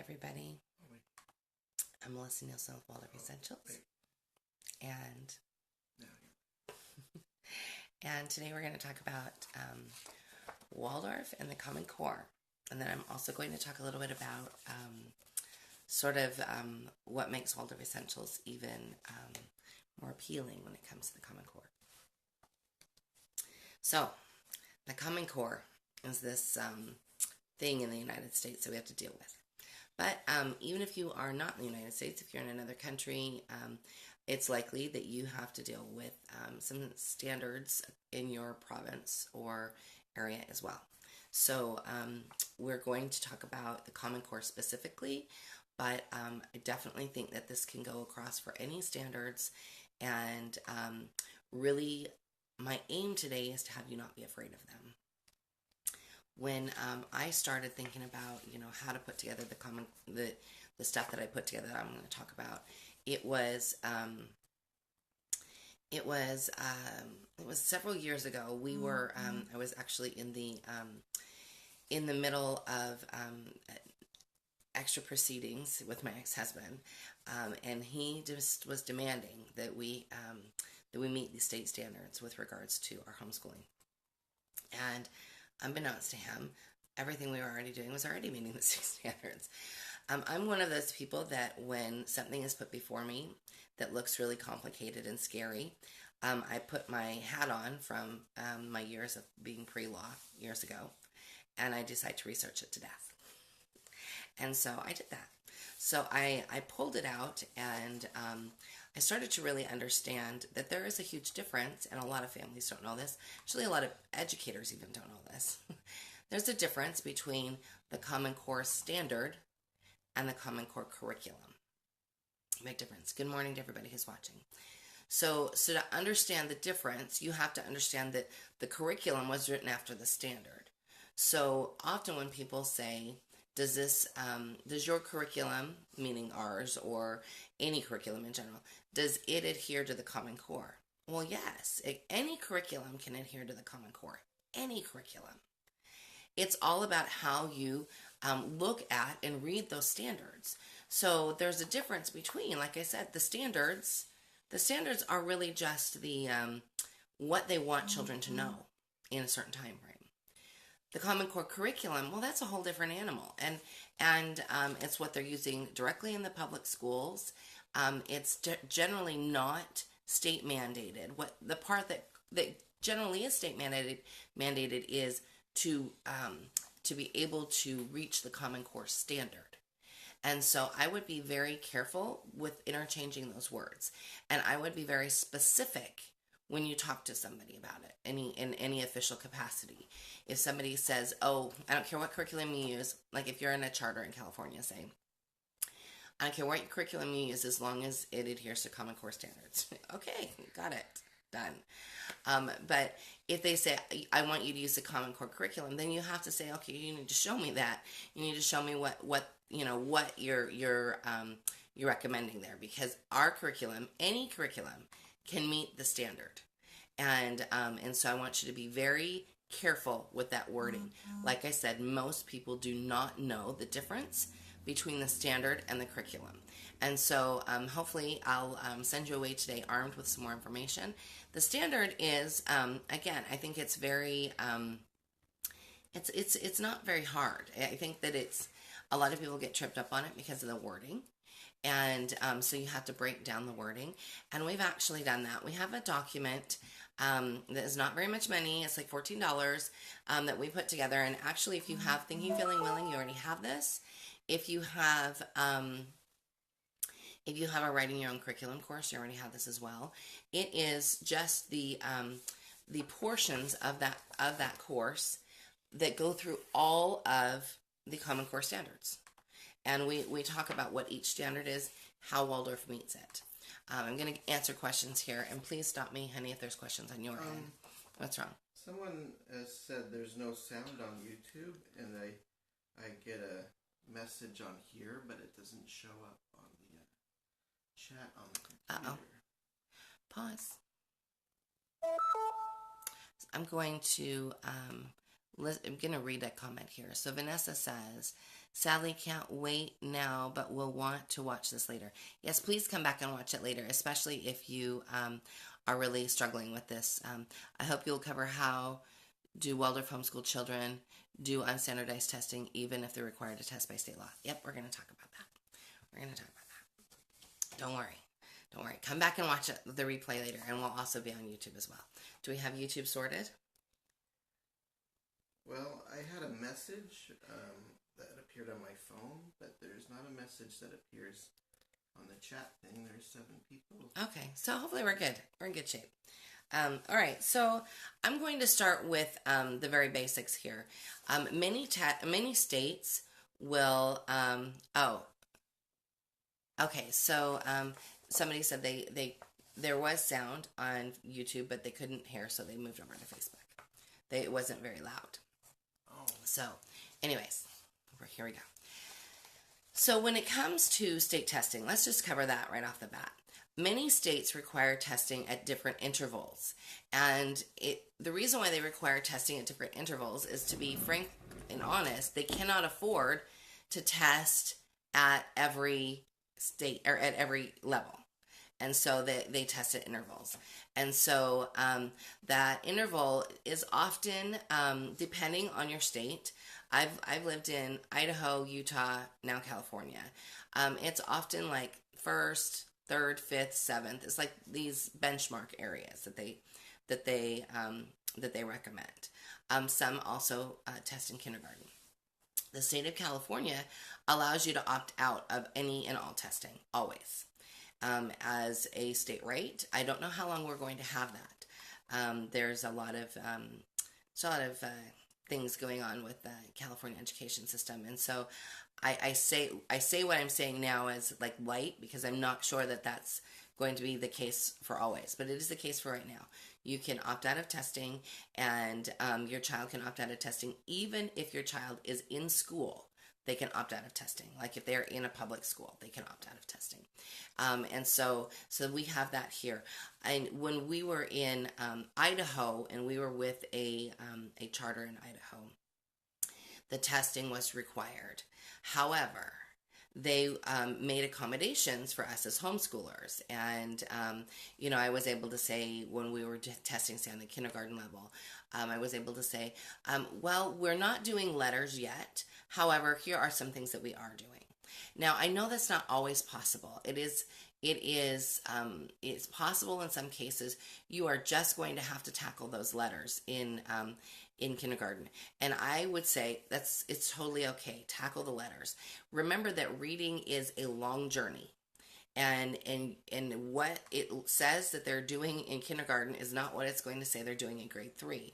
everybody. I'm Melissa Nielsen with Waldorf Essentials. And and today we're going to talk about Waldorf and the Common Core. And then I'm also going to talk a little bit about what makes Waldorf Essentials even more appealing when it comes to the Common Core. So, the Common Core is this thing in the United States that we have to deal with. But even if you are not in the United States, if you're in another country, it's likely that you have to deal with some standards in your province or area as well. So we're going to talk about the Common Core specifically, but I definitely think that this can go across for any standards, and really my aim today is to have you not be afraid of them. When I started thinking about, how to put together the stuff that I put together that I'm going to talk about, it was several years ago. We were I was actually in the middle of extra proceedings with my ex-husband, and he just was demanding that we meet the state standards with regards to our homeschooling. And unbeknownst to him, everything we were already doing was already meeting the state standards. I'm one of those people that when something is put before me that looks really complicated and scary, I put my hat on from my years of being pre-law years ago, and I decide to research it to death. And so I did that. So I pulled it out, and I started to really understand that there is a huge difference, and a lot of families don't know this. Actually, a lot of educators even don't know this. There's a difference between the Common Core standard and the Common Core curriculum. Big difference. Good morning to everybody who's watching. So to understand the difference, you have to understand that the curriculum was written after the standard. So often when people say, does your curriculum, meaning ours or any curriculum in general, does it adhere to the Common Core? Well, yes. Any curriculum can adhere to the Common Core. Any curriculum. It's all about how you look at and read those standards. So there's a difference between, like I said, the standards. The standards are really just the what they want children to know in a certain time frame. The Common Core curriculum, well, that's a whole different animal, and it's what they're using directly in the public schools. It's generally not state mandated. What the part that generally is state mandated is to be able to reach the Common Core standard. And so I would be very careful with interchanging those words, and I would be very specific when you talk to somebody about it, in any official capacity. If somebody says, oh, I don't care what curriculum you use, like if you're in a charter in California, say, I don't care what curriculum you use as long as it adheres to Common Core standards. Okay, got it, done. But if they say, I want you to use the Common Core curriculum, then you have to say, okay, you need to show me that. You need to show me what you're recommending there, because our curriculum, any curriculum, can meet the standard. And so I want you to be very careful with that wording. Like I said, most people do not know the difference between the standard and the curriculum. And so hopefully I'll send you away today armed with some more information. The standard is, again, I think it's very, it's not very hard. I think that a lot of people get tripped up on it because of the wording. And so you have to break down the wording. And we've actually done that. We have a document that is not very much money. It's like $14 that we put together. And actually, if you have Thinking, Feeling, Willing, you already have this. If you have a Writing Your Own Curriculum course, you already have this as well. It is just the portions of that course that go through all of the Common Core standards. And we talk about what each standard is, how Waldorf meets it. I'm going to answer questions here, and please stop me, honey, if there's questions on your end. What's wrong? Someone has said there's no sound on YouTube, and I get a message on here, but it doesn't show up on the chat on the computer. Pause. I'm going to I'm going to read a comment here. So Vanessa says, sadly can't wait now, but will want to watch this later. Yes, please come back and watch it later, especially if you are really struggling with this. I hope you'll cover how do Waldorf homeschool children do unstandardized testing, even if they're required to test by state law. Yep, we're going to talk about that. We're going to talk about that. Don't worry. Don't worry. Come back and watch the replay later, and we'll also be on YouTube as well. Do we have YouTube sorted? Well, I had a message that appeared on my phone, but there's not a message that appears on the chat thing. There's 7 people. Okay, so hopefully we're good. We're in good shape. All right, so I'm going to start with the very basics here. Many states will. Okay. So somebody said there was sound on YouTube, but they couldn't hear, so they moved over to Facebook. It wasn't very loud. Oh. So, anyways, here we go. So when it comes to state testing, let's just cover that right off the bat. Many states require testing at different intervals. And the reason why they require testing at different intervals is, to be frank and honest, they cannot afford to test at every state or at every level. And so they test at intervals. And so that interval is often, depending on your state. I've lived in Idaho, Utah, now California. It's often like 1st, 3rd, 5th, 7th. It's like these benchmark areas that they recommend. Some also test in kindergarten. The state of California allows you to opt out of any and all testing, always. As a state rate, I don't know how long we're going to have that. There's a lot of things going on with the California education system, and so I say what I'm saying now as like light, because I'm not sure that that's going to be the case for always, but it is the case for right now. You can opt out of testing, and your child can opt out of testing even if your child is in school. They can opt out of testing. Like if they're in a public school, they can opt out of testing. And so we have that here. And when we were in Idaho, and we were with a charter in Idaho, the testing was required. However, they made accommodations for us as homeschoolers. And, I was able to say, when we were testing, say, on the kindergarten level, I was able to say, well, we're not doing letters yet. However, here are some things that we are doing. Now, I know that's not always possible. It's possible in some cases. You are just going to have to tackle those letters in kindergarten. And I would say it's totally okay. Tackle the letters. Remember that reading is a long journey. And what it says that they're doing in kindergarten is not what it's going to say they're doing in grade 3.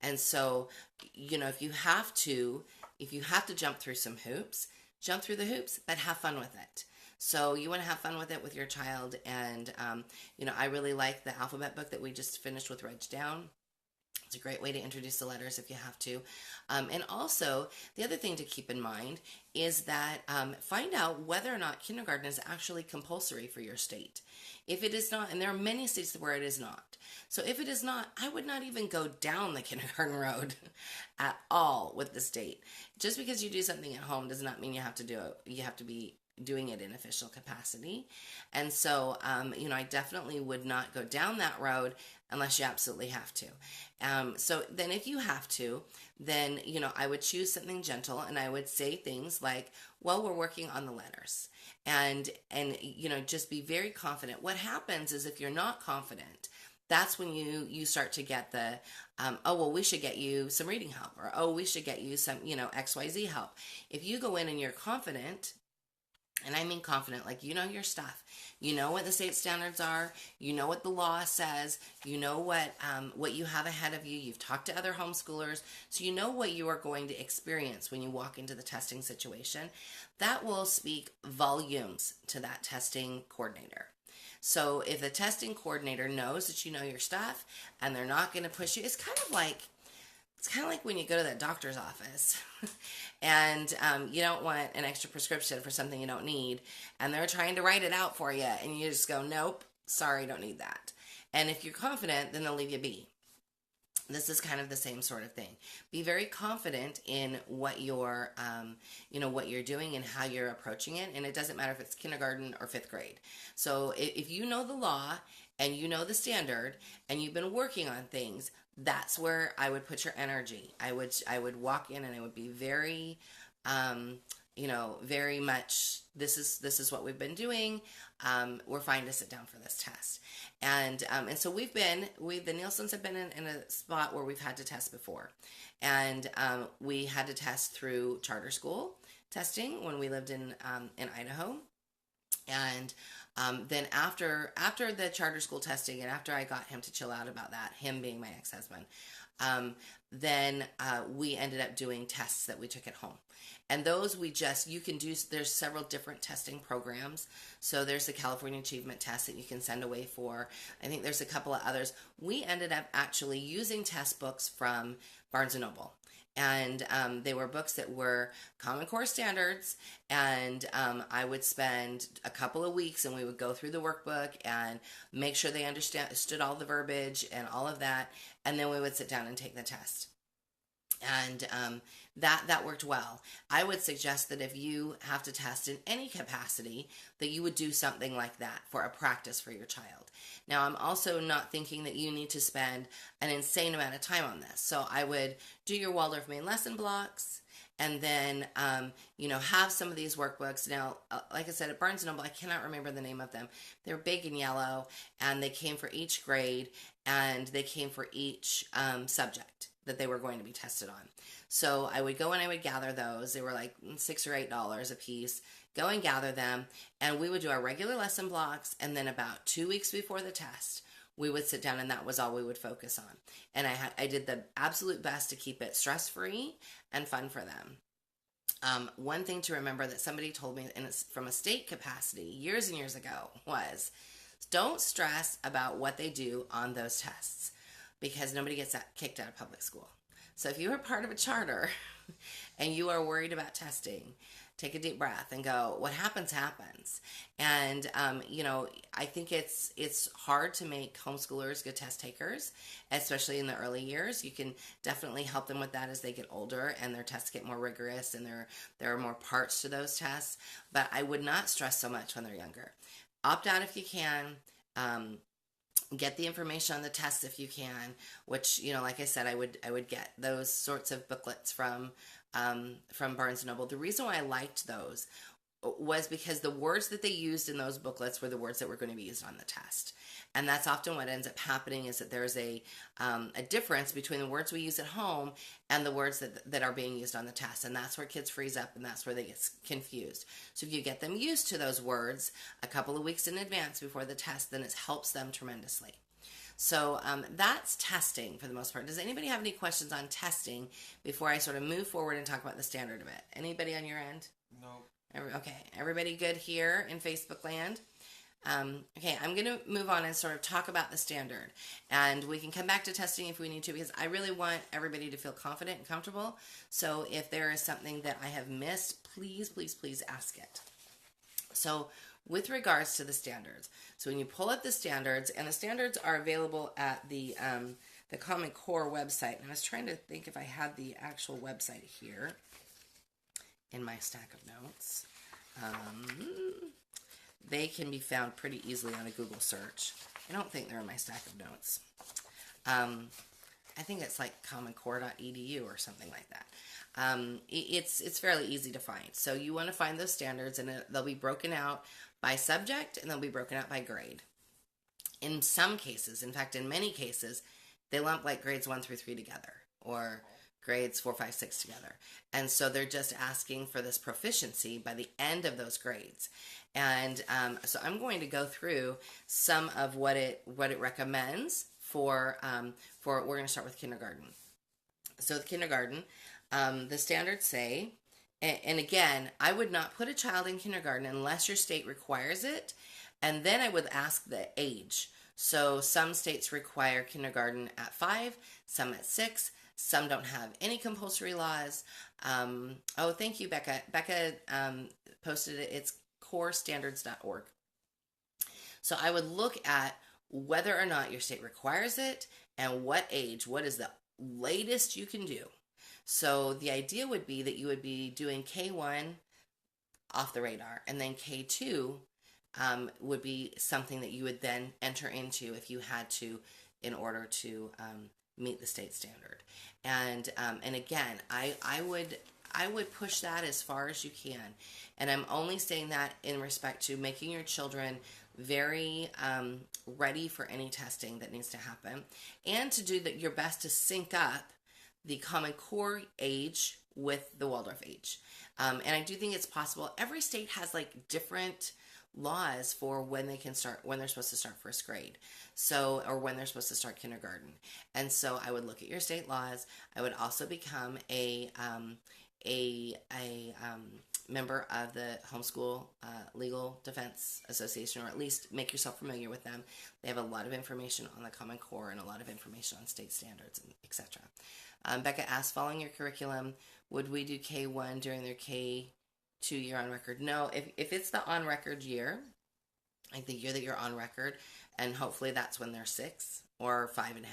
And so, if you have to jump through some hoops, jump through the hoops, but have fun with it. So you want to have fun with it with your child. And, I really like the alphabet book that we just finished with Reg Down. It's a great way to introduce the letters if you have to. And also, the other thing to keep in mind is that find out whether or not kindergarten is actually compulsory for your state. If it is not, and there are many states where it is not. So if it is not, I would not even go down the kindergarten road at all with the state. Just because you do something at home does not mean you have to do it. You have to be doing it in official capacity. And so, I definitely would not go down that road unless you absolutely have to. So then if you have to, then, I would choose something gentle, and I would say things like, well, we're working on the letters. And just be very confident. What happens is, if you're not confident, that's when you start to get the, we should get you some reading help, or, we should get you some, XYZ help. If you go in and you're confident, and I mean confident, like you know your stuff. You know what the state standards are. You know what the law says. You know what you have ahead of you. You've talked to other homeschoolers. So you know what you are going to experience when you walk into the testing situation. That will speak volumes to that testing coordinator. So if the testing coordinator knows that you know your stuff and they're not going to push you, it's kind of like when you go to that doctor's office and you don't want an extra prescription for something you don't need, and they're trying to write it out for you, and you just go, nope, sorry, don't need that. And if you're confident, then they'll leave you be. This is kind of the same sort of thing. Be very confident in what you're, what you're doing and how you're approaching it. And it doesn't matter if it's kindergarten or fifth grade. So if you know the law and you know the standard and you've been working on things, that's where I would put your energy. I would walk in and I would be very, very much, this is what we've been doing. We're fine to sit down for this test. And so the Nielsen's have been in a spot where we've had to test before. And we had to test through charter school testing when we lived in Idaho. And then after the charter school testing, and after I got him to chill out about that, him being my ex-husband, then we ended up doing tests that we took at home. And those you can do, there's several different testing programs. So there's the California Achievement Test that you can send away for. I think there's a couple of others. We ended up actually using test books from Barnes & Noble. And they were books that were Common Core standards, and I would spend a couple of weeks and we would go through the workbook and make sure they understood all the verbiage and all of that, and then we would sit down and take the test. And that worked well. I would suggest that if you have to test in any capacity, that you would do something like that for a practice for your child. Now, I'm also not thinking that you need to spend an insane amount of time on this. So I would do your Waldorf main lesson blocks, and then, have some of these workbooks. Now, like I said, at Barnes & Noble, I cannot remember the name of them. They're big and yellow, and they came for each grade, and they came for each subject that they were going to be tested on. So I would go and I would gather those. They were like $6 or $8 a piece. Go and gather them, and we would do our regular lesson blocks, and then about 2 weeks before the test, we would sit down, and that was all we would focus on. And I did the absolute best to keep it stress-free and fun for them. One thing to remember that somebody told me, and it's from a state capacity years and years ago, was don't stress about what they do on those tests, because nobody gets kicked out of public school. So if you are part of a charter and you are worried about testing, take a deep breath and go, what happens, happens. And, I think it's hard to make homeschoolers good test takers, especially in the early years. You can definitely help them with that as they get older and their tests get more rigorous and there are more parts to those tests. But I would not stress so much when they're younger. Opt out if you can. Get the information on the tests if you can, which, like I said, I would get those sorts of booklets from Barnes & Noble. The reason why I liked those was because the words that they used in those booklets were the words that were going to be used on the test. And that's often what ends up happening, is that there's a difference between the words we use at home and the words that are being used on the test. And that's where kids freeze up, and that's where they get confused. So if you get them used to those words a couple of weeks in advance before the test, then it helps them tremendously. So that's testing for the most part. Does anybody have any questions on testing before I sort of move forward and talk about the standard a bit? Anybody on your end? No. Okay, everybody good here in Facebook land? Okay, I'm going to move on and sort of talk about the standard. And we can come back to testing if we need to, because I really want everybody to feel confident and comfortable. So if there is something that I have missed, please, please, please ask it. So with regards to the standards, so when you pull up the standards, and the standards are available at the Common Core website. And I was trying to think if I had the actual website here in my stack of notes. They can be found pretty easily on a Google search. I don't think they're in my stack of notes. I think it's like commoncore.edu or something like that. It's fairly easy to find. So you want to find those standards, and they'll be broken out by subject, and they'll be broken out by grade. In some cases, in fact, in many cases, they lump like grades 1 through 3 together, or grades 4, 5, 6 together. And so they're just asking for this proficiency by the end of those grades. And so I'm going to go through some of what it recommends for we're going to start with kindergarten. So with kindergarten, the standards say, and again, I would not put a child in kindergarten unless your state requires it, and then I would ask the age. So some states require kindergarten at 5, some at 6, some don't have any compulsory laws. Oh, thank you, Becca. Becca posted it. It's corestandards.org. So I would look at whether or not your state requires it, and what age, what is the latest you can do. So the idea would be that you would be doing K1 off the radar, and then K2 would be something that you would then enter into if you had to, in order to meet the state standard. And again, I would push that as far as you can. And I'm only saying that in respect to making your children very ready for any testing that needs to happen, and to do your best to sync up the Common Core age with the Waldorf age. And I do think it's possible. Every state has like different laws for when they can start, when they're supposed to start first grade, so, or when they're supposed to start kindergarten. And so I would look at your state laws. I would also become a member of the Homeschool Legal Defense Association, or at least make yourself familiar with them. They have a lot of information on the Common Core and a lot of information on state standards, and etc. Becca asked, following your curriculum, would we do K1 during their K2 year on record? No, if it's the on record year, like the year that you're on record, and hopefully that's when they're 6 or 5.5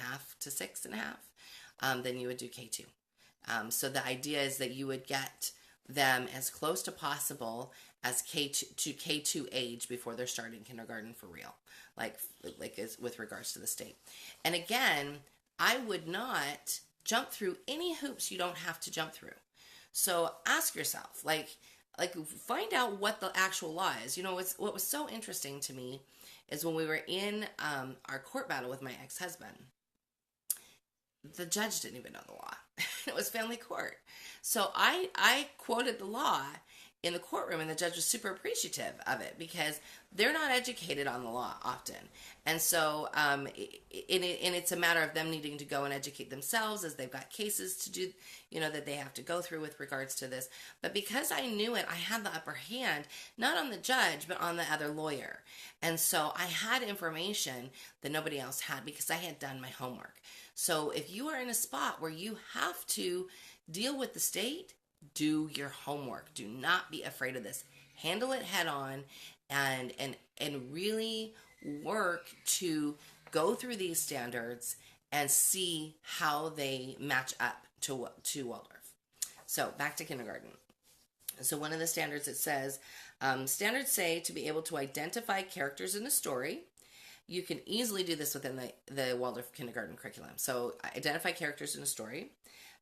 to 6.5, then you would do K2. So the idea is that you would get them as close to possible as K2 to K2 age before they're starting kindergarten for real, like as with regards to the state. And again, I would not jump through any hoops you don't have to jump through. So ask yourself, like find out what the actual law is. You know, what was so interesting to me is when we were in our court battle with my ex-husband, the judge didn't even know the law. It was family court. So I quoted the law in the courtroom, and the judge was super appreciative of it because they're not educated on the law often. And so it's a matter of them needing to go and educate themselves as they've got cases to do, that they have to go through with regards to this. But because I knew it, I had the upper hand, not on the judge, but on the other lawyer. And so I had information that nobody else had because I had done my homework. So if you are in a spot where you have to deal with the state, do your homework. Do not be afraid of this. Handle it head on, and really work to go through these standards and see how they match up to Waldorf. So back to kindergarten. So one of the standards, it says, standards say to be able to identify characters in a story. You can easily do this within the Waldorf kindergarten curriculum. So identify characters in a story.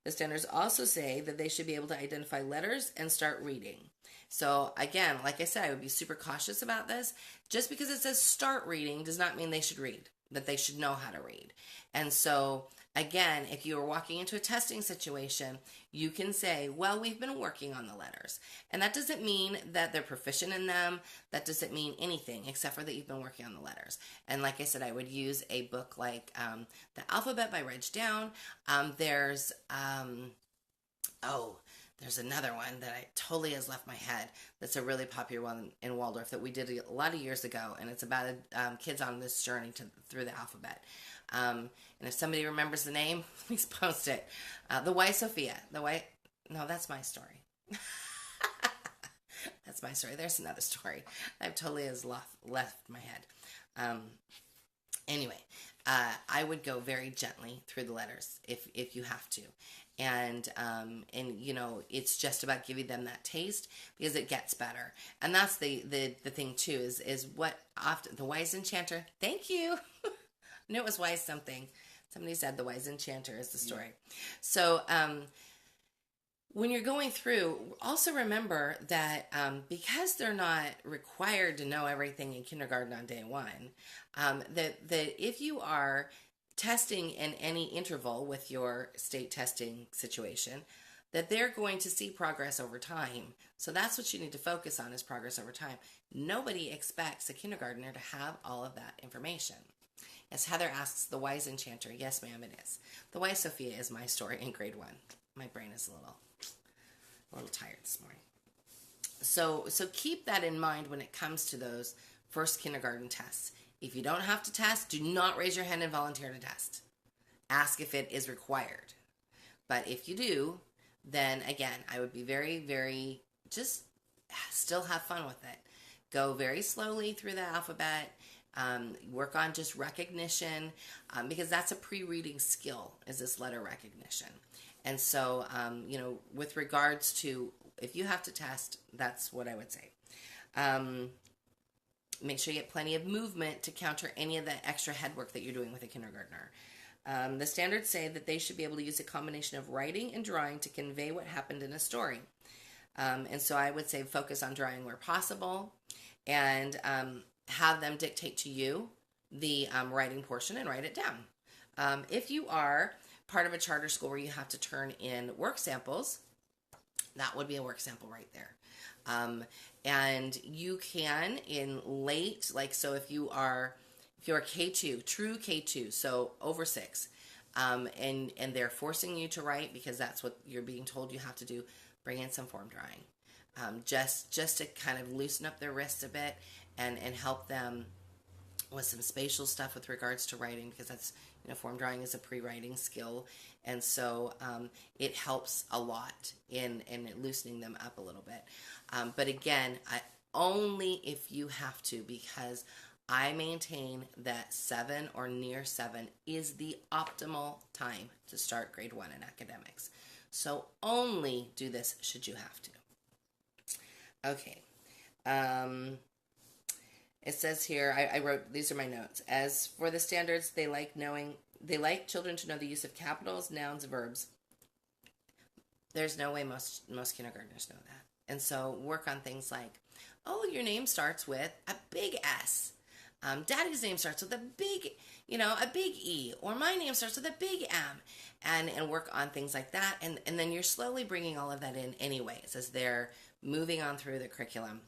The standards also say that they should be able to identify letters and start reading. So again, like I said, I would be super cautious about this. Just because it says start reading does not mean they should read, that they should know how to read. And so again, if you are walking into a testing situation, you can say, well, we've been working on the letters. And that doesn't mean that they're proficient in them. That doesn't mean anything except for that you've been working on the letters. And like I said, I would use a book like The Alphabet by Reg Down. There's another one that totally has left my head. That's a really popular one in Waldorf that we did a lot of years ago. And it's about kids on this journey through the alphabet. And if somebody remembers the name, please post it. The Why Sophia. No, that's my story. That's my story. There's another story that totally has left my head. Anyway, I would go very gently through the letters if you have to. And it's just about giving them that taste because it gets better. And that's the thing too, is what often the wise enchanter, thank you. I knew it was wise something. Somebody said the wise enchanter is the story. Yeah. So when you're going through, also remember that because they're not required to know everything in kindergarten on day one, that if you are testing in any interval with your state testing situation, that they're going to see progress over time. So that's what you need to focus on, is progress over time. Nobody expects a kindergartner to have all of that information. As Heather asks, the wise enchanter. Yes, ma'am, it is. The wise Sophia is my story in grade 1. My brain is a little tired this morning. So keep that in mind when it comes to those first kindergarten tests. If you don't have to test, do not raise your hand and volunteer to test. Ask if it is required. But if you do, then again, I would be very, very, just still have fun with it. Go very slowly through the alphabet. Work on just recognition, because that's a pre-reading skill, is this letter recognition. And so, with regards to if you have to test, that's what I would say. Make sure you get plenty of movement to counter any of the extra head work that you're doing with a kindergartner. The standards say that they should be able to use a combination of writing and drawing to convey what happened in a story. And so I would say focus on drawing where possible, and have them dictate to you the writing portion and write it down. If you are part of a charter school where you have to turn in work samples, that would be a work sample right there. And you can in late, like, so if you're K2, true K2, so over 6, and they're forcing you to write because that's what you're being told you have to do, bring in some form drawing. Just to kind of loosen up their wrists a bit and help them with some spatial stuff with regards to writing, because that's, form drawing is a pre-writing skill. And so it helps a lot in loosening them up a little bit. But again, only if you have to, because I maintain that 7 or near 7 is the optimal time to start grade 1 in academics. So only do this should you have to. Okay. It says here, I wrote, these are my notes. As for the standards, they like children to know the use of capitals, nouns, verbs. There's no way most kindergartners know that. And so work on things like, your name starts with a big S. Daddy's name starts with a big E, or my name starts with a big M, and work on things like that. And then you're slowly bringing all of that in anyways as they're moving on through the curriculum.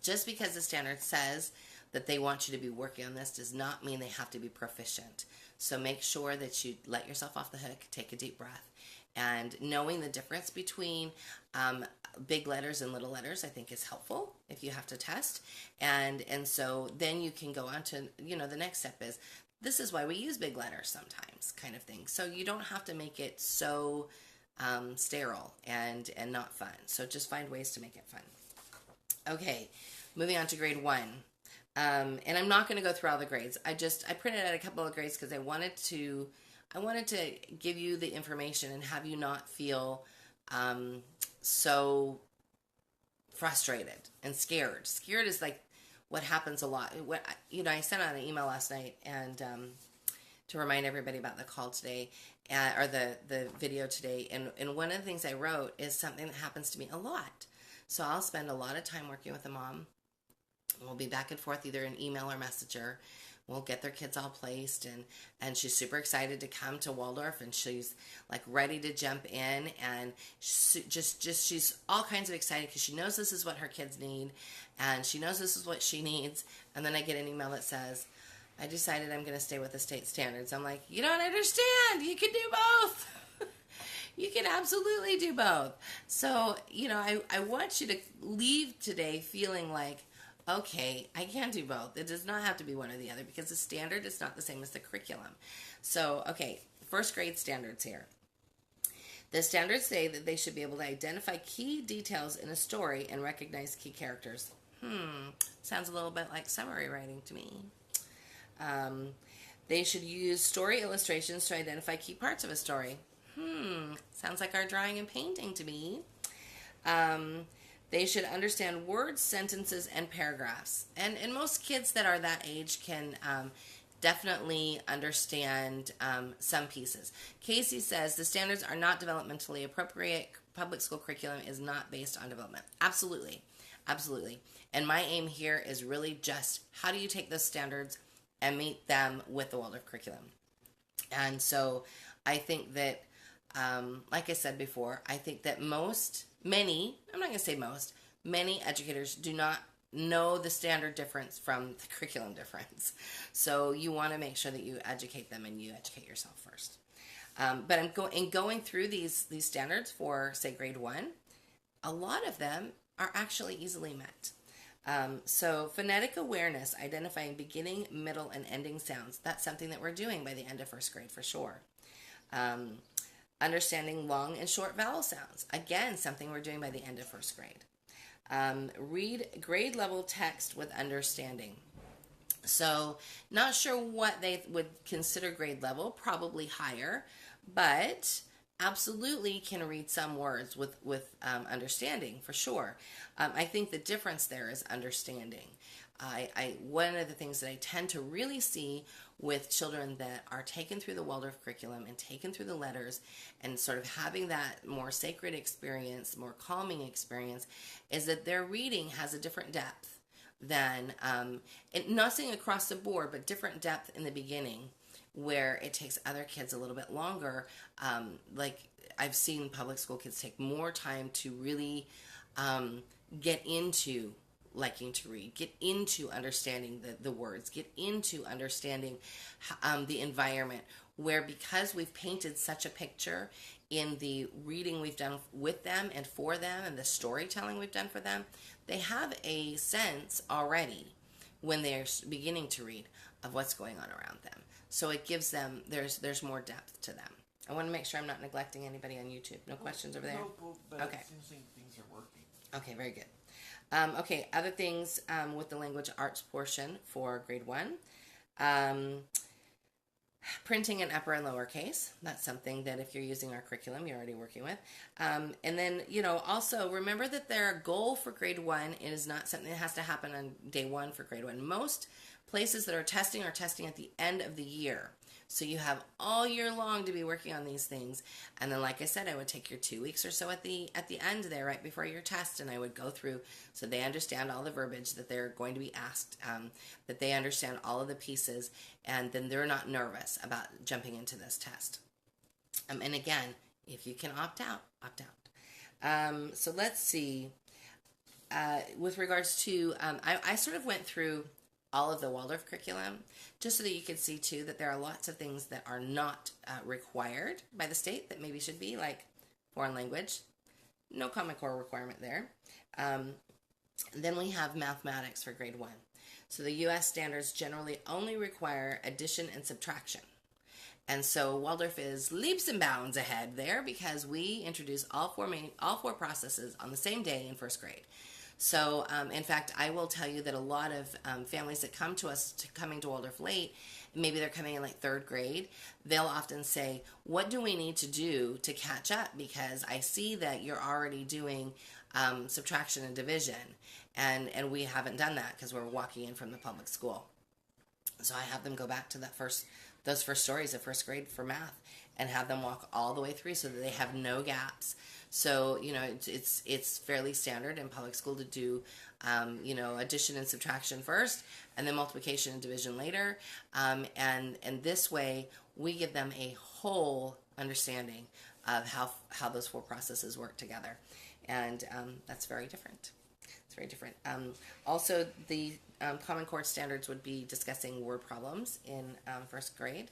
Just because the standard says that they want you to be working on this does not mean they have to be proficient. So make sure that you let yourself off the hook, take a deep breath, and knowing the difference between big letters and little letters, I think, is helpful if you have to test. And so then you can go on to, the next step is, this is why we use big letters sometimes, kind of thing. So you don't have to make it so sterile and not fun. So just find ways to make it fun. Okay, moving on to grade 1. And I'm not going to go through all the grades. I printed out a couple of grades because I wanted to give you the information and have you not feel so frustrated and scared. Scared is like what happens a lot. I sent out an email last night and to remind everybody about the call today, or the video today. And one of the things I wrote is something that happens to me a lot. So I'll spend a lot of time working with a mom. We'll be back and forth either in email or messenger. We'll get their kids all placed, and she's super excited to come to Waldorf, and she's like ready to jump in, and she's all kinds of excited because she knows this is what her kids need, and she knows this is what she needs. And then I get an email that says, I decided I'm going to stay with the state standards. I'm like, you don't understand. You can do both. You can absolutely do both. So, I want you to leave today feeling like, okay, I can do both. It does not have to be one or the other, because the standard is not the same as the curriculum. So, okay, first grade standards here. The standards say that they should be able to identify key details in a story and recognize key characters. Sounds a little bit like summary writing to me. They should use story illustrations to identify key parts of a story. Sounds like our drawing and painting to me. They should understand words, sentences, and paragraphs. And most kids that are that age can definitely understand some pieces. Casey says the standards are not developmentally appropriate. Public school curriculum is not based on development. Absolutely. Absolutely. And my aim here is really just how do you take those standards and meet them with the Waldorf curriculum. And so I think that, like I said before, I think that many educators do not know the standard difference from the curriculum difference. So you want to make sure that you educate them and you educate yourself first. But I'm going through these standards for, say, grade 1, a lot of them are actually easily met. So phonetic awareness, identifying beginning, middle, and ending sounds. That's something that we're doing by the end of first grade for sure. Understanding long and short vowel sounds. Again, something we're doing by the end of first grade. Read grade level text with understanding. So, not sure what they would consider grade level, probably higher, but absolutely can read some words with understanding for sure. I think the difference there is understanding. One of the things that I tend to really see with children that are taken through the Waldorf curriculum and taken through the letters and sort of having that more sacred experience, more calming experience, is that their reading has a different depth than, and not saying across the board, but different depth in the beginning where it takes other kids a little bit longer. Like I've seen public school kids take more time to really get into liking to read, get into understanding the words, get into understanding the environment, where because we've painted such a picture in the reading we've done with them and for them and the storytelling we've done for them, they have a sense already when they're beginning to read of what's going on around them. So it gives them, there's more depth to them. I want to make sure I'm not neglecting anybody on YouTube. No questions over there? No, but okay. It seems like things are working. Okay, very good. Okay, other things with the language arts portion for grade 1. Printing in upper and lower case. That's something that if you're using our curriculum, you're already working with. And then, also remember that their goal for grade 1 is not something that has to happen on day 1 for grade 1. Most places that are testing at the end of the year. So you have all year long to be working on these things. And then, like I said, I would take your 2 weeks or so at the end there, right before your test, and I would go through so they understand all the verbiage that they're going to be asked, that they understand all of the pieces, and then they're not nervous about jumping into this test. And again, if you can opt out, opt out. So let's see. With regards to, I sort of went through all of the Waldorf curriculum, just so that you could see too that there are lots of things that are not required by the state that maybe should be, like foreign language. No Common Core requirement there. Then we have mathematics for grade 1. So the U.S. standards generally only require addition and subtraction. And so Waldorf is leaps and bounds ahead there because we introduce all four processes on the same day in first grade. So, in fact, I will tell you that a lot of families that come to us coming to Waldorf late, maybe they're coming in like 3rd grade, they'll often say, what do we need to do to catch up? Because I see that you're already doing subtraction and division, and we haven't done that because we're walking in from the public school. So I have them go back to those first stories of 1st grade for math and have them walk all the way through so that they have no gaps. So, it's fairly standard in public school to do, addition and subtraction first, and then multiplication and division later. And this way, we give them a whole understanding of how those 4 processes work together. And that's very different. It's very different. Also, the Common Core standards would be discussing word problems in 1st grade.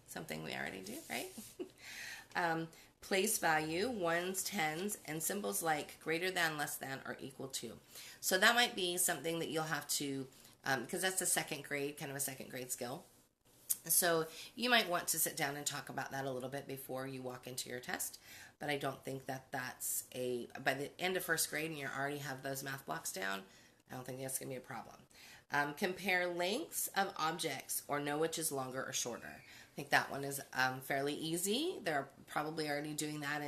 Something we already do, right? Place value, ones, tens, and symbols like greater than, less than, or equal to. So that might be something that you'll have to, because that's a 2nd grade, kind of a 2nd grade skill. So you might want to sit down and talk about that a little bit before you walk into your test. But I don't think that that's by the end of 1st grade and you already have those math blocks down, I don't think that's going to be a problem. Compare lengths of objects or know which is longer or shorter. I think that one is fairly easy. They're probably already doing that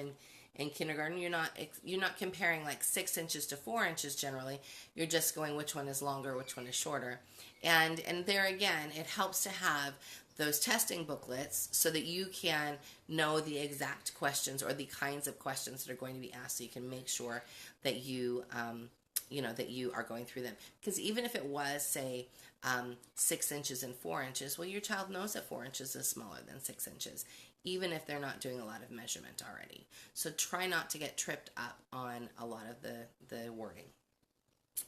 in kindergarten. You're not comparing like 6 inches to 4 inches generally. You're just going which one is longer, which one is shorter. And there again, it helps to have those testing booklets so that you can know the exact questions or the kinds of questions that are going to be asked, so you can make sure that you that you are going through them. Because even if it was, say, 6 inches and 4 inches, well, your child knows that 4 inches is smaller than 6 inches, even if they're not doing a lot of measurement already. So try not to get tripped up on a lot of the wording.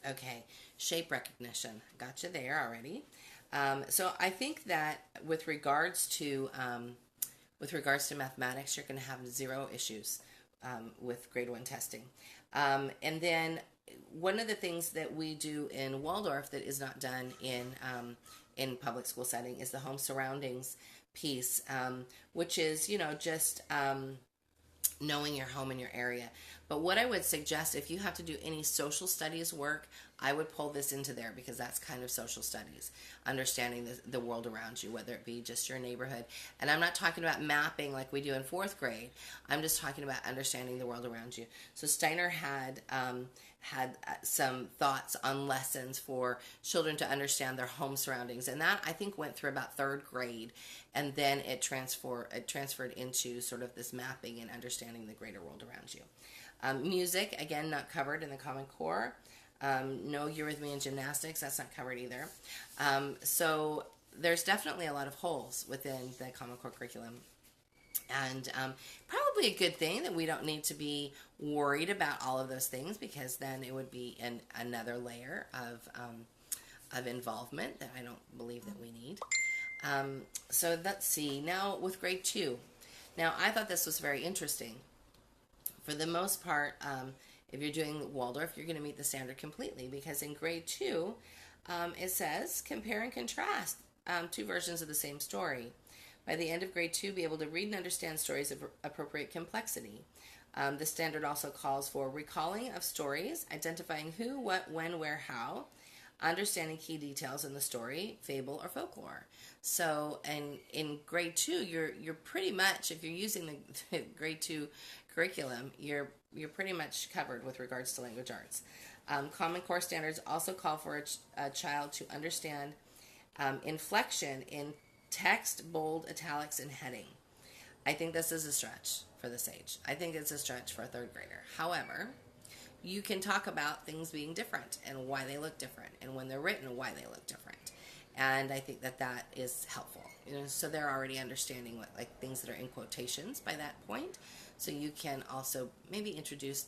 Okay, shape recognition. Got you there already. So I think that with regards to mathematics, you're going to have 0 issues with grade 1 testing. And then one of the things that we do in Waldorf that is not done in public school setting is the home surroundings piece, which is, just knowing your home and your area. But what I would suggest, if you have to do any social studies work, I would pull this into there because that's kind of social studies, understanding the world around you, whether it be just your neighborhood. And I'm not talking about mapping like we do in fourth grade. I'm just talking about understanding the world around you. So Steiner had some thoughts on lessons for children to understand their home surroundings, and that I think went through about third grade, and then it transferred into sort of this mapping and understanding the greater world around you. Music, again, not covered in the Common Core. No eurythmy and gymnastics, that's not covered either. So there's definitely a lot of holes within the Common Core curriculum. And probably a good thing that we don't need to be worried about all of those things, because then it would be another layer of involvement that I don't believe that we need. So let's see. Now with grade 2. Now I thought this was very interesting. For the most part, if you're doing Waldorf, you're going to meet the standard completely, because in grade 2, it says compare and contrast two versions of the same story. By the end of grade 2, be able to read and understand stories of appropriate complexity. The standard also calls for recalling of stories, identifying who, what, when, where, how, understanding key details in the story, fable, or folklore. So, and in grade 2, you're pretty much, if you're using the grade 2 curriculum, you're pretty much covered with regards to language arts. Common Core standards also call for a child to understand inflection in text, bold, italics, and heading. I think this is a stretch for this age. I think it's a stretch for a third grader. However, you can talk about things being different and why they look different, and when they're written, why they look different. And I think that is helpful. So they're already understanding what, like, things that are in quotations by that point. So you can also maybe introduce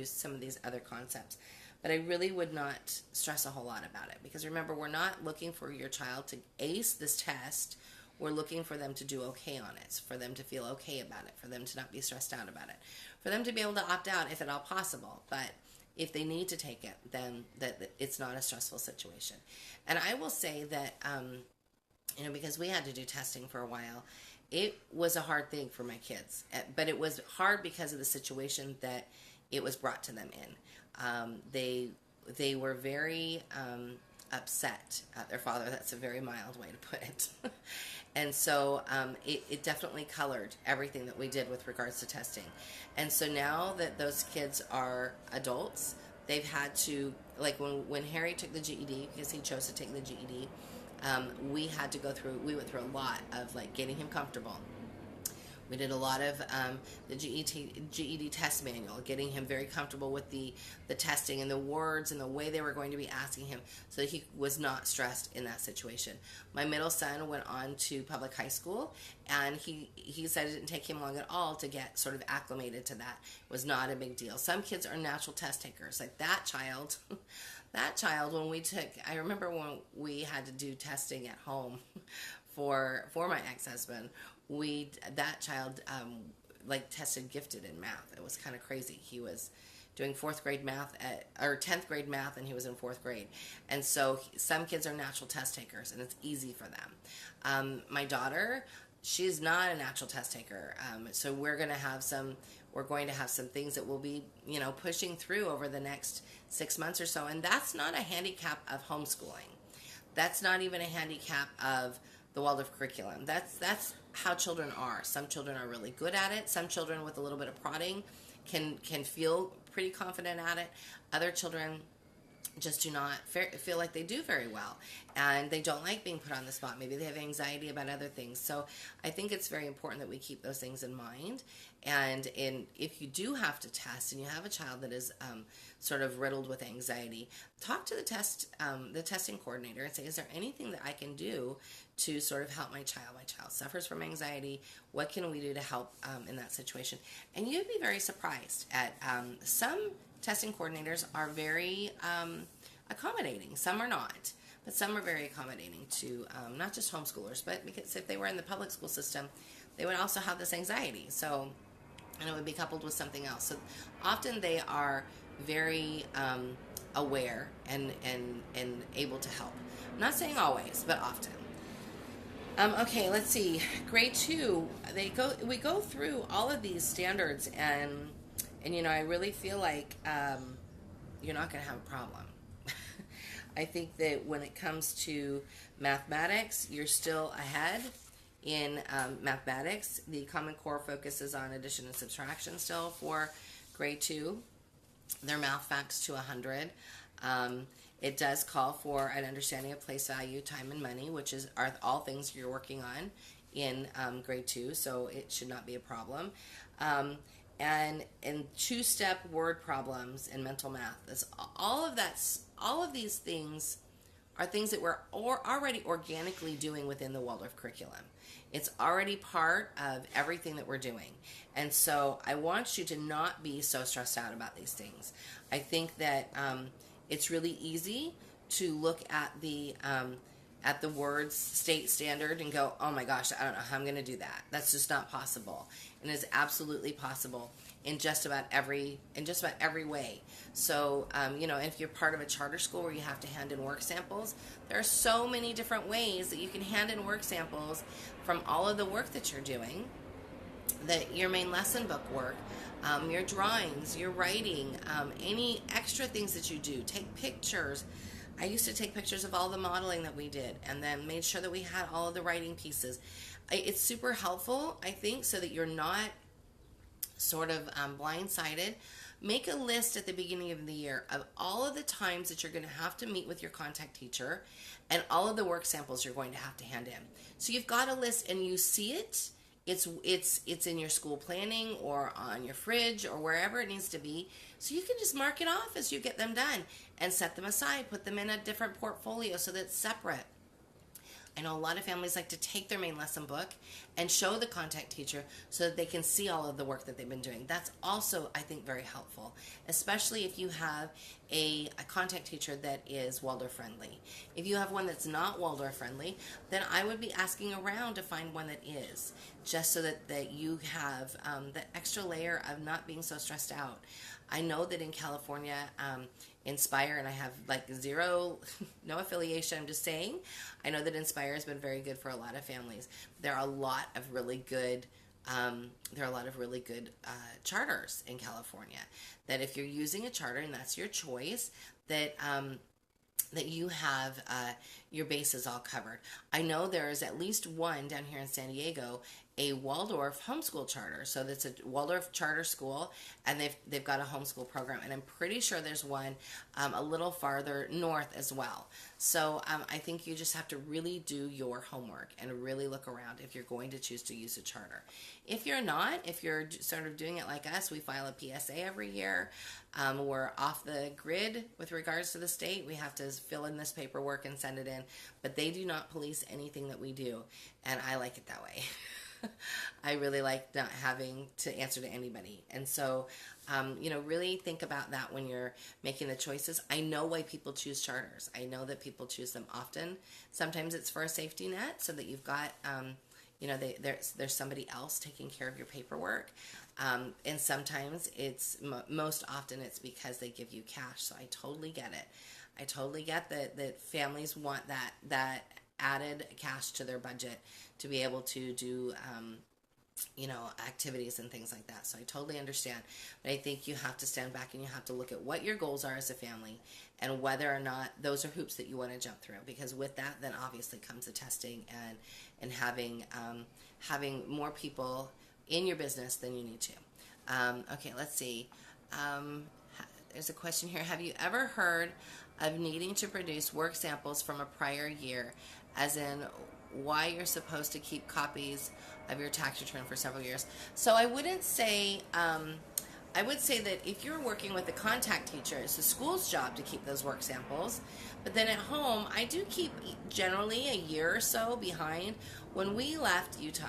some of these other concepts. But I really would not stress a whole lot about it, because remember, we're not looking for your child to ace this test. We're looking for them to do okay on it, for them to feel okay about it, for them to not be stressed out about it, for them to be able to opt out if at all possible. But if they need to take it, then that it's not a stressful situation. And I will say that, because we had to do testing for a while, it was a hard thing for my kids. But it was hard because of the situation that it was brought to them in. They were very upset at their father. That's a very mild way to put it. And so it definitely colored everything that we did with regards to testing. And so now that those kids are adults, they've had to, like when Harry took the GED, because he chose to take the GED, we went through a lot of, like, getting him comfortable. We did a lot of the GED test manual, getting him very comfortable with the testing and the words and the way they were going to be asking him, so that he was not stressed in that situation. My middle son went on to public high school, and he said it didn't take him long at all to get sort of acclimated to that. It was not a big deal. Some kids are natural test takers. Like that child, I remember when we had to do testing at home for my ex-husband, that child tested gifted in math. It was kind of crazy. He was doing 10th grade math, and he was in 4th grade. And so some kids are natural test takers, and it's easy for them. My daughter, she's not a natural test taker. So we're going to have some things that we'll be, pushing through over the next 6 months or so. And that's not a handicap of homeschooling. That's not even a handicap of the Waldorf curriculum. That's how children are. Some children are really good at it. Some children, with a little bit of prodding, can feel pretty confident at it. Other children just do not feel like they do very well, and they don't like being put on the spot. Maybe they have anxiety about other things. So I think it's very important that we keep those things in mind. And if you do have to test, and you have a child that is sort of riddled with anxiety, talk to the testing coordinator and say, is there anything that I can do to sort of help my child? My child suffers from anxiety. What can we do to help in that situation? And you'd be very surprised at some testing coordinators are very accommodating. Some are not, but some are very accommodating to not just homeschoolers, but because if they were in the public school system, they would also have this anxiety. So, and it would be coupled with something else. So often they are very aware and able to help. I'm not saying always, but often. Okay, let's see. Grade 2, we go through all of these standards, and I really feel like you're not going to have a problem. I think that when it comes to mathematics, you're still ahead in mathematics. The Common Core focuses on addition and subtraction still for grade 2. Their math facts to 100. It does call for an understanding of place value, time, and money, which are all things you're working on in grade 2, so it should not be a problem. And in two-step word problems and mental math, all of these things are things that we're already organically doing within the Waldorf curriculum. It's already part of everything that we're doing. And so I want you to not be so stressed out about these things. I think that it's really easy to look at the words state standard and go, oh my gosh, I don't know how I'm going to do that. That's just not possible. And it's absolutely possible in just about every way. So, if you're part of a charter school where you have to hand in work samples, there are so many different ways that you can hand in work samples from all of the work that you're doing, that your main lesson book work, your drawings, your writing, any extra things that you do. Take pictures. I used to take pictures of all the modeling that we did and then made sure that we had all of the writing pieces. It's super helpful, I think, so that you're not sort of blindsided. Make a list at the beginning of the year of all of the times that you're going to have to meet with your contact teacher and all of the work samples you're going to have to hand in. So you've got a list and you see it. It's in your school planning or on your fridge or wherever it needs to be. So you can just mark it off as you get them done and set them aside, put them in a different portfolio so that it's separate. I know a lot of families like to take their main lesson book and show the contact teacher so that they can see all of the work that they've been doing. That's also, I think, very helpful, especially if you have a contact teacher that is Waldorf friendly. If you have one that's not Waldorf friendly, then I would be asking around to find one that is, just so that you have that extra layer of not being so stressed out. I know that in California, Inspire, and I have like no affiliation, I'm just saying, I know that Inspire has been very good for a lot of families. There are a lot of really good charters in California, that if you're using a charter and that's your choice, that you have your bases all covered. I know there is at least one down here in San Diego, a Waldorf homeschool charter. So that's a Waldorf charter school, and they've got a homeschool program. And I'm pretty sure there's one a little farther north as well. So I think you just have to really do your homework and really look around if you're going to choose to use a charter. If you're not, if you're sort of doing it like us, we file a PSA every year. We're off the grid with regards to the state. We have to fill in this paperwork and send it in, but they do not police anything that we do, and I like it that way. I really like not having to answer to anybody. And so, really think about that when you're making the choices. I know why people choose charters. I know that people choose them often. Sometimes it's for a safety net so that you've got, there's somebody else taking care of your paperwork. And sometimes most often it's because they give you cash. So I totally get it. I totally get that families want that added cash to their budget to be able to do activities and things like that. So I totally understand. But I think you have to stand back and you have to look at what your goals are as a family and whether or not those are hoops that you want to jump through. Because with that, then obviously comes the testing and having more people in your business than you need to. Okay, let's see. There's a question here. Have you ever heard of needing to produce work samples from a prior year, as in why you're supposed to keep copies of your tax return for several years? So I wouldn't say, I would say that if you're working with a contact teacher, it's the school's job to keep those work samples. But then at home, I do keep generally a year or so behind. When we left Utah,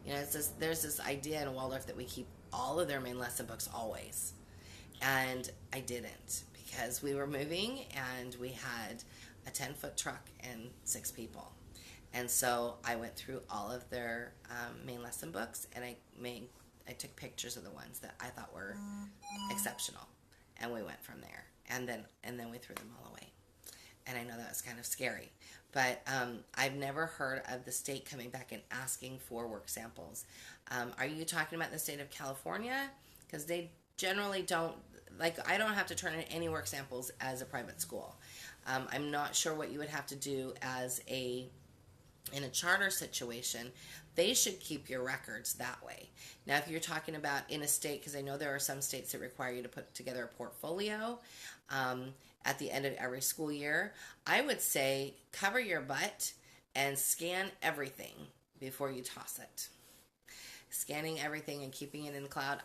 there's this idea in Waldorf that we keep all of their main lesson books always. And I didn't, because we were moving and we had a 10-foot truck and 6 people. And so I went through all of their main lesson books, and I took pictures of the ones that I thought were exceptional, and we went from there. And then we threw them all away. And I know that was kind of scary, but I've never heard of the state coming back and asking for work samples. Are you talking about the state of California? Because they generally don't, like, I don't have to turn in any work samples as a private school. I'm not sure what you would have to do as a in a charter situation. They should keep your records that way. Now, if you're talking about in a state, because I know there are some states that require you to put together a portfolio at the end of every school year, I would say cover your butt and scan everything before you toss it. Scanning everything and keeping it in the cloud.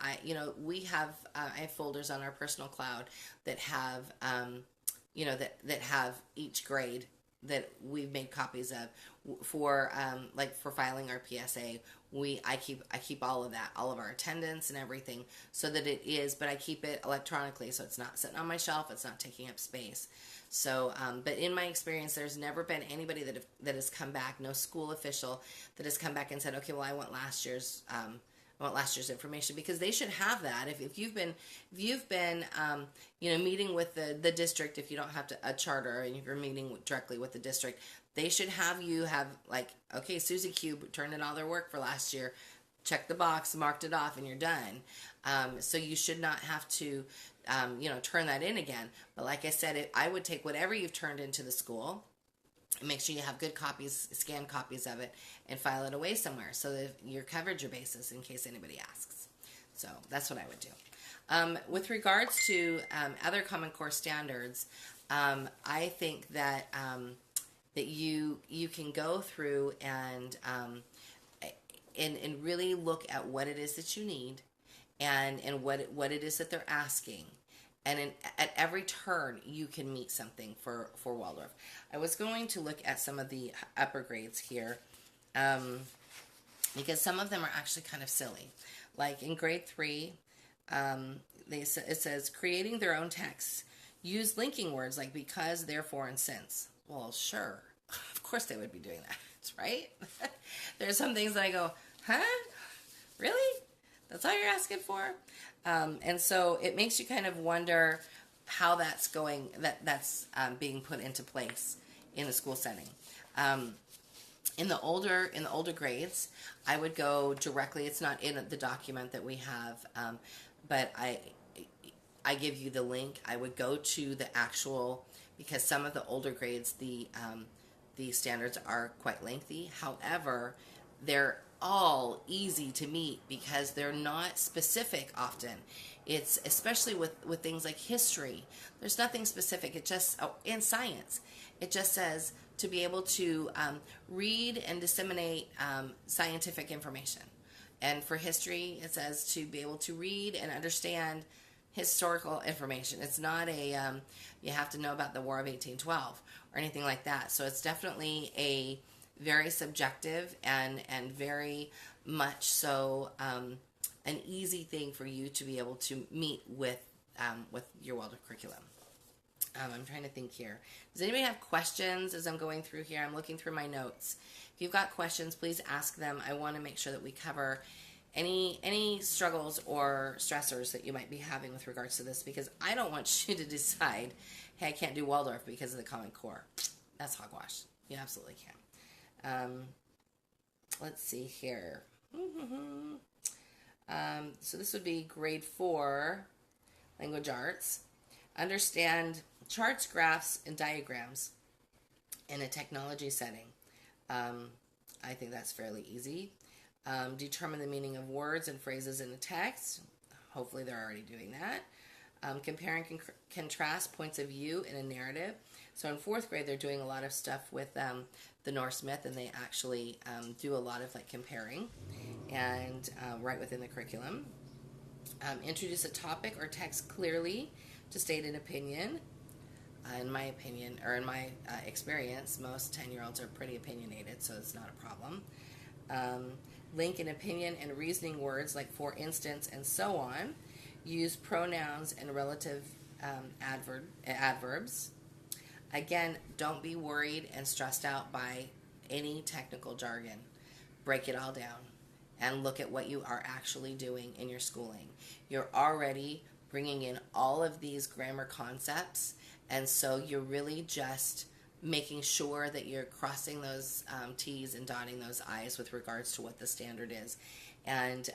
We have I have folders on our personal cloud that have that have each grade that we've made copies of for for filing our PSA. I keep all of that, all of our attendance and everything, so that it is, but I keep it electronically, so it's not sitting on my shelf, it's not taking up space. So, but in my experience, there's never been anybody that has come back, no school official that has come back and said, okay, well, I want last year's information, because they should have that. If you've been meeting with the district, if you don't have a charter and if you're meeting directly with the district, they should have you have, like, okay, Susie Cube turned in all their work for last year, check the box, marked it off, and you're done. So you should not have to turn that in again. But like I said, I would take whatever you've turned into the school, make sure you have good copies, scanned copies of it, and file it away somewhere so that you're covered your bases in case anybody asks. So that's what I would do. With regards to other Common Core standards, I think that that you can go through and really look at what it is that you need, and what it is that they're asking. And at every turn, you can meet something for Waldorf. I was going to look at some of the upper grades here, because some of them are actually kind of silly. Like in grade 3, it says, creating their own texts. Use linking words like because, therefore, and since. Well, sure. Of course they would be doing that, right? There's some things that I go, huh? Really? That's all you're asking for? And so it makes you kind of wonder how that's going, that's being put into place in the school setting. In the older grades, I would go directly. It's not in the document that we have, but I give you the link. I would go to the actual, because some of the older grades, the standards are quite lengthy. However, they're all easy to meet because they're not specific often. It's especially with things like history. There's nothing specific. It just, in science, it just says to be able to read and disseminate scientific information. And for history, it says to be able to read and understand historical information. It's not you have to know about the War of 1812 or anything like that. So it's definitely a very subjective and very much so an easy thing for you to be able to meet with your Waldorf curriculum. I'm trying to think here. Does anybody have questions as I'm going through here? I'm looking through my notes. If you've got questions, please ask them. I want to make sure that we cover any struggles or stressors that you might be having with regards to this, because I don't want you to decide, hey, I can't do Waldorf because of the Common Core. That's hogwash. You absolutely can. Let's see here. So this would be grade 4, language arts. Understand charts, graphs, and diagrams in a technology setting. I think that's fairly easy. Determine the meaning of words and phrases in a text. Hopefully they're already doing that. Compare and contrast points of view in a narrative. So in 4th grade, they're doing a lot of stuff with the Norse myth, and they actually do a lot of comparing and right within the curriculum. Introduce a topic or text clearly to state an opinion. In my opinion, or in my experience, most 10-year-olds are pretty opinionated, so it's not a problem. Link an opinion and reasoning words like for instance and so on. Use pronouns and relative adverbs. Again, don't be worried and stressed out by any technical jargon. Break it all down and look at what you are actually doing in your schooling. You're already bringing in all of these grammar concepts, and so you're really just making sure that you're crossing those T's and dotting those I's with regards to what the standard is. And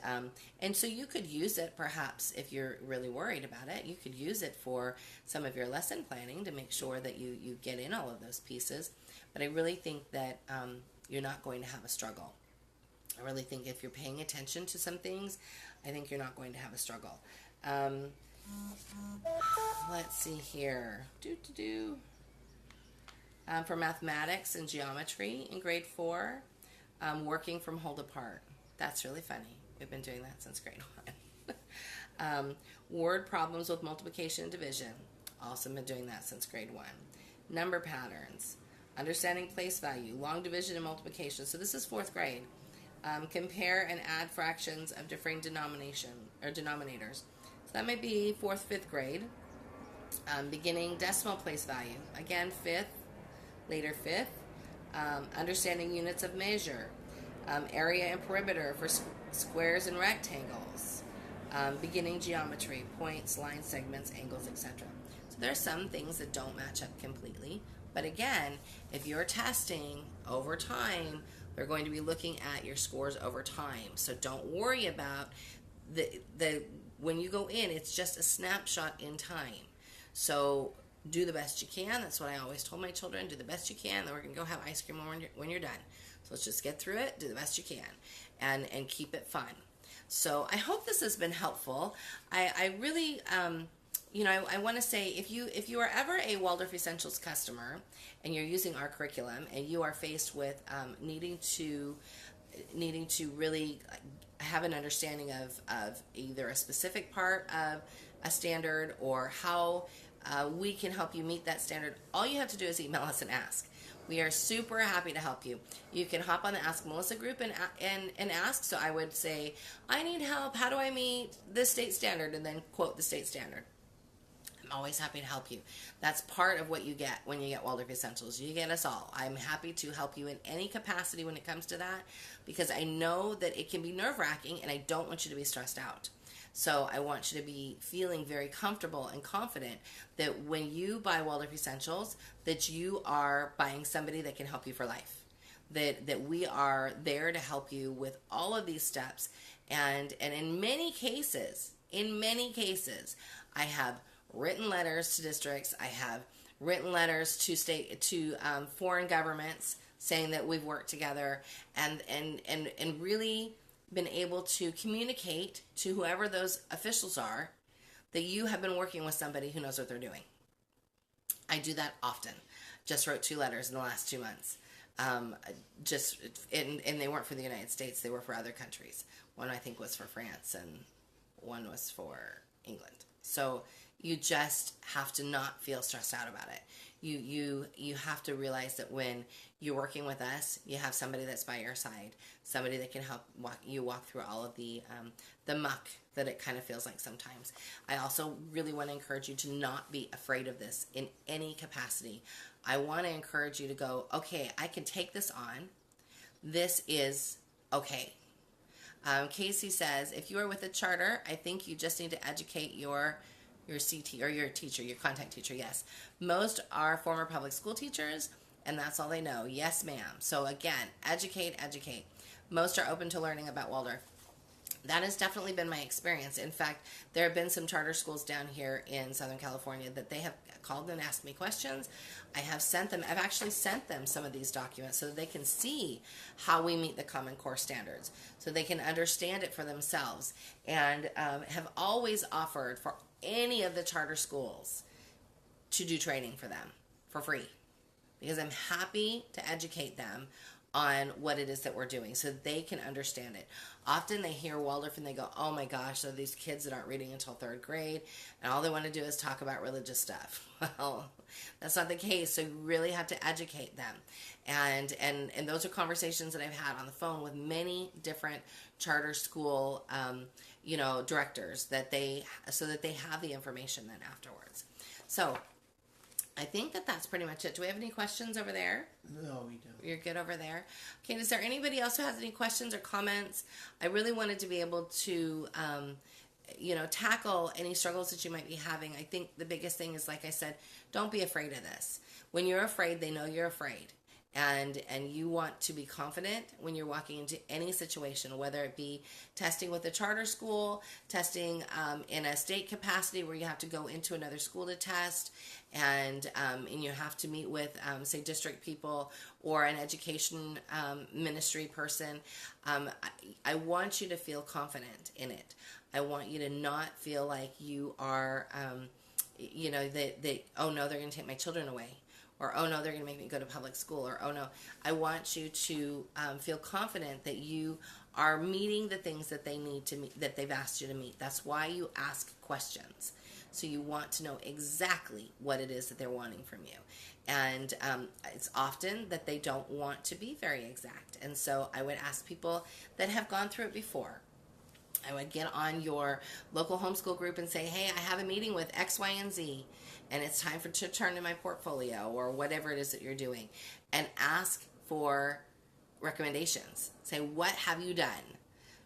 so you could use it, perhaps, if you're really worried about it. You could use it for some of your lesson planning to make sure that you get in all of those pieces. But I really think that you're not going to have a struggle. I really think if you're paying attention to some things, I think you're not going to have a struggle. Let's see here. For mathematics and geometry in grade 4, working from hold apart. That's really funny. We've been doing that since grade 1. Word problems with multiplication and division. Also been doing that since grade 1. Number patterns. Understanding place value. Long division and multiplication. So this is 4th grade. Compare and add fractions of differing denominators. So that might be 4th, 5th grade. Beginning decimal place value. Again, 5th, later 5th. Understanding units of measure. Area and perimeter for squares and rectangles. Beginning geometry, points, lines, segments, angles, etc. So there are some things that don't match up completely. But again, if you're testing over time, they're going to be looking at your scores over time. So don't worry about the when you go in, it's just a snapshot in time. So do the best you can. That's what I always told my children. Do the best you can. Then we're going to go have ice cream when you're done. So let's just get through it. Do the best you can. And keep it fun. So I hope this has been helpful. I really, I want to say if you are ever a Waldorf Essentials customer and you're using our curriculum and you are faced with needing to really have an understanding of either a specific part of a standard or how we can help you meet that standard, all you have to do is email us and ask. We are super happy to help you. You can hop on the Ask Melissa group and ask. So I would say, I need help. How do I meet this state standard? And then quote the state standard. I'm always happy to help you. That's part of what you get when you get Waldorf Essentials. You get us all. I'm happy to help you in any capacity when it comes to that, because I know that it can be nerve-wracking and I don't want you to be stressed out. So I want you to be feeling very comfortable and confident that when you buy Waldorf Essentials, that you are buying somebody that can help you for life. That we are there to help you with all of these steps. And in many cases, I have written letters to districts. I have written letters to foreign governments saying that we've worked together and really been able to communicate to whoever those officials are that you have been working with somebody who knows what they're doing. I do that often. Just wrote 2 letters in the last 2 months. And they weren't for the United States. They were for other countries. One I think was for France and one was for England. So you just have to not feel stressed out about it. You have to realize that when you're working with us, you have somebody that's by your side, somebody that can help walk through all of the muck that it kind of feels like sometimes. I also really want to encourage you to not be afraid of this in any capacity. I want to encourage you to go, okay, I can take this on. This is okay. Casey says, if you are with a charter, I think you just need to educate your CT or your teacher, your contact teacher. Yes. Most are former public school teachers and that's all they know. Yes, ma'am. So again, educate. Most are open to learning about Waldorf. That has definitely been my experience. In fact, there have been some charter schools down here in Southern California that they have called and asked me questions. I've actually sent them some of these documents so that they can see how we meet the Common Core standards, so they can understand it for themselves, and have always offered for any of the charter schools to do training for them for free, because I'm happy to educate them on what it is that we're doing so they can understand it. Often they hear Waldorf and they go, oh my gosh, so these kids that aren't reading until 3rd grade and all they want to do is talk about religious stuff. Well, that's not the case. So you really have to educate them. And those are conversations that I've had on the phone with many different charter school directors so that they have the information then afterwards. So I think that's pretty much it. Do we have any questions over there? No, we don't. You're good over there? Okay, is there anybody else who has any questions or comments? I really wanted to be able to, tackle any struggles that you might be having. I think the biggest thing is, like I said, don't be afraid of this. When you're afraid, they know you're afraid. and you want to be confident when you're walking into any situation, whether it be testing with a charter school, testing in a state capacity where you have to go into another school to test, and you have to meet with, say, district people or an education ministry person. I want you to feel confident in it. I want you to not feel like you are, that, oh no, they're going to take my children away. Or, oh no, they're going to make me go to public school. Or, oh no, I want you to feel confident that you are meeting the things that they need to meet, that they've asked you to meet. That's why you ask questions. So you want to know exactly what it is that they're wanting from you. And it's often that they don't want to be very exact. And so I would ask people that have gone through it before. I would get on your local homeschool group and say, hey, I have a meeting with X, Y, and Z, and it's time to turn in my portfolio or whatever it is that you're doing, and ask for recommendations. Say, what have you done?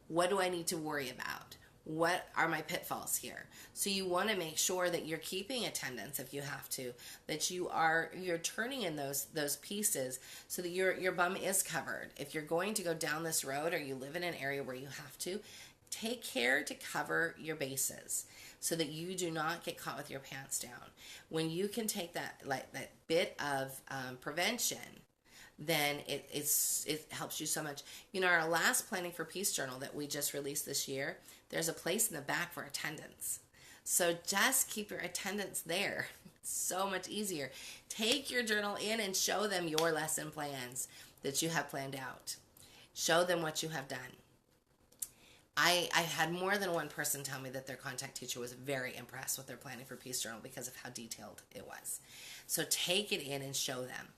What do I need to worry about? What are my pitfalls here? So you want to make sure that you're keeping attendance if you have to, that you're turning in those pieces so that your bum is covered. If you're going to go down this road or you live in an area where you have to, take care to cover your bases so that you do not get caught with your pants down. When you can take that bit of prevention, then it helps you so much. Our last Planning for Peace journal that we just released this year, there's a place in the back for attendance. So just keep your attendance there. It's so much easier. Take your journal in and show them your lesson plans that you have planned out. Show them what you have done. I had more than one person tell me that their contact teacher was very impressed with their Planning for Peace journal because of how detailed it was. So take it in and show them.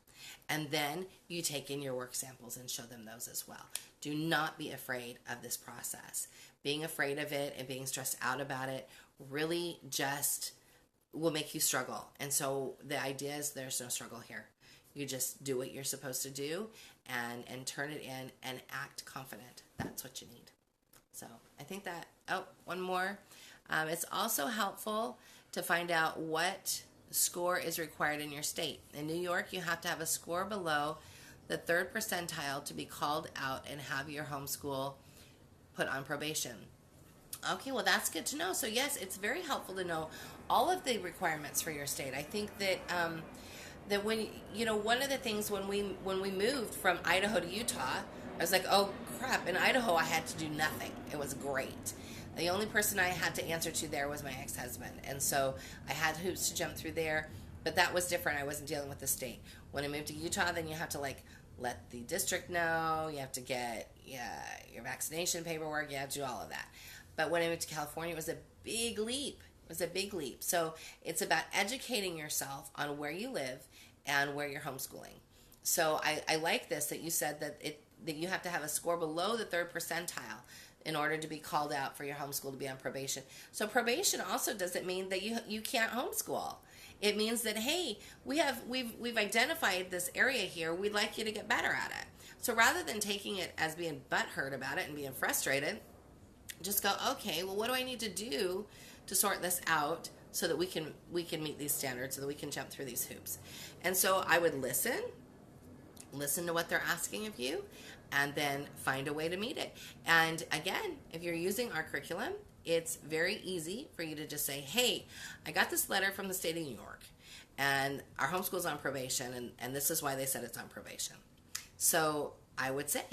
And then you take in your work samples and show them those as well. Do not be afraid of this process. Being afraid of it and being stressed out about it really just will make you struggle. And so the idea is there's no struggle here. You just do what you're supposed to do and turn it in and act confident. That's what you need. So I think that, one more. It's also helpful to find out what score is required in your state. In New York, you have to have a score below the 3rd percentile to be called out and have your homeschool put on probation. Okay, well, that's good to know. So yes, it's very helpful to know all of the requirements for your state. I think that that when, one of the things when we moved from Idaho to Utah, I was like, oh crap, in Idaho I had to do nothing. It was great. The only person I had to answer to there was my ex-husband. And so I had hoops to jump through there, but that was different. I wasn't dealing with the state. When I moved to Utah, then you have to let the district know. You have to get your vaccination paperwork. You have to do all of that. But when I moved to California, it was a big leap. It was a big leap. So it's about educating yourself on where you live and where you're homeschooling. So I like this, that you said that you have to have a score below the 3rd percentile in order to be called out for your homeschool to be on probation. So probation also doesn't mean that you can't homeschool. It means that, hey, we've identified this area here. We'd like you to get better at it. So rather than taking it as being butthurt about it and being frustrated, just go, okay, well, what do I need to do to sort this out so that we can meet these standards, so that we can jump through these hoops? And so I would listen to what they're asking of you, and then find a way to meet it. And again, if you're using our curriculum, it's very easy for you to just say, hey, I got this letter from the state of New York, and our homeschool's on probation, and this is why they said it's on probation. So I would say,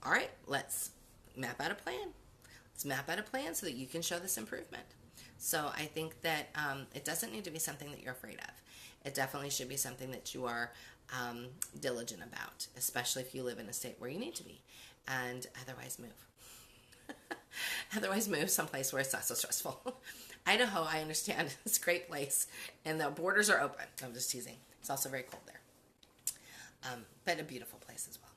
all right, let's map out a plan. Let's map out a plan so that you can show this improvement. So I think that it doesn't need to be something that you're afraid of. It definitely should be something that you are diligent about, especially if you live in a state where you need to be, and otherwise move. Otherwise move someplace where it's not so stressful. Idaho, I understand, it's a great place, and the borders are open. I'm just teasing. It's also very cold there, but a beautiful place as well.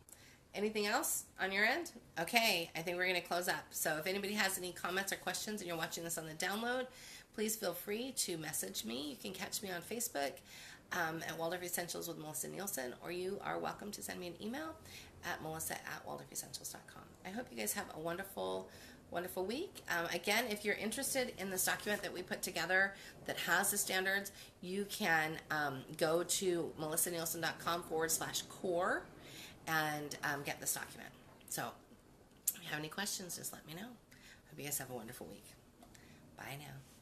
Anything else on your end? Okay, I think we're going to close up. So if anybody has any comments or questions and you're watching this on the download, please feel free to message me. You can catch me on Facebook at Waldorf Essentials with Melissa Nielsen, or you are welcome to send me an email at melissa@waldorfessentials.com. I hope you guys have a wonderful week. Again, if you're interested in this document that we put together that has the standards, you can go to melissanielsen.com/core, and get this document. So if you have any questions, just let me know. Hope you guys have a wonderful week. Bye now.